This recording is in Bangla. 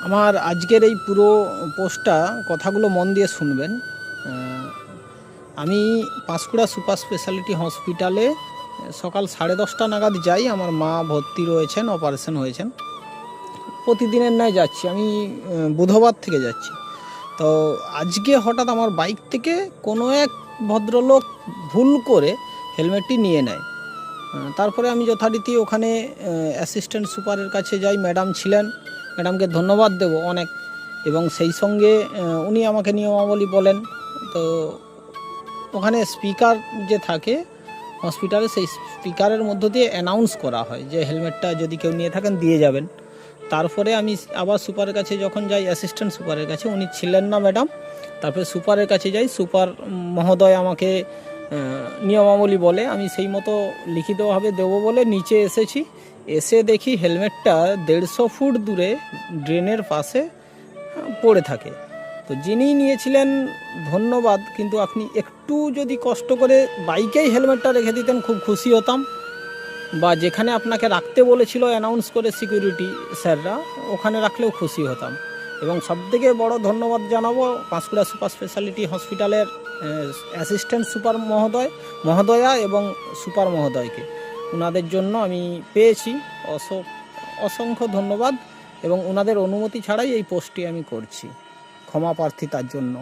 আমার আজকের এই পুরো পোস্টটা কথাগুলো মন দিয়ে শুনবেন। আমি পাঁশকুড়া সুপার স্পেশালিটি হসপিটালে সকাল 10:30 নাগাদ যাই। আমার মা ভর্তি রয়েছেন, অপারেশন হয়েছেন। প্রতিদিনের ন্যায় যাচ্ছি, আমি বুধবার থেকে যাচ্ছি। তো আজকে হঠাৎ আমার বাইক থেকে কোনো এক ভদ্রলোক ভুল করে হেলমেটটি নিয়ে নেয়। তারপরে আমি যথারীতি ওখানে অ্যাসিস্ট্যান্ট সুপারের কাছে যাই। ম্যাডাম ছিলেন, ম্যাডামকে ধন্যবাদ দেব অনেক, এবং সেই সঙ্গে উনি আমাকে নিয়মাবলী বলেন। তো ওখানে স্পিকার যে থাকে হসপিটালে, সেই স্পিকারের মধ্য দিয়ে অ্যানাউন্স করা হয় যে হেলমেটটা যদি কেউ নিয়ে থাকেন দিয়ে যাবেন। তারপরে আমি আবার সুপারের কাছে যখন যাই, অ্যাসিস্ট্যান্ট সুপারের কাছে, উনি ছিলেন না ম্যাডাম। তারপরে সুপারের কাছে যাই, সুপার মহোদয় আমাকে নিয়মাবলী বলে, আমি সেই মতো লিখিতভাবে দেবো বলে নিচে এসেছি। এসে দেখি হেলমেটটা 150 ফুট দূরে ড্রেনের পাশে পড়ে থাকে। তো যিনি নিয়েছিলেন ধন্যবাদ, কিন্তু আপনি একটু যদি কষ্ট করে বাইকেই হেলমেটটা রেখে দিতেন খুব খুশি হতাম, বা যেখানে আপনাকে রাখতে বলেছিল অ্যানাউন্স করে সিকিউরিটি স্যাররা, ওখানে রাখলেও খুশি হতাম। এবং সবথেকে বড় ধন্যবাদ জানাবো পাঁশকুড়া সুপার স্পেশালিটি হসপিটালের অ্যাসিস্ট্যান্ট সুপার মহোদয়া এবং সুপার মহোদয়কে। ওনাদের জন্য আমি পেয়েছি অসংখ্য ধন্যবাদ, এবং ওনাদের অনুমতি ছাড়াই এই পোস্টটি আমি করছি। ক্ষমা প্রার্থী তার জন্য।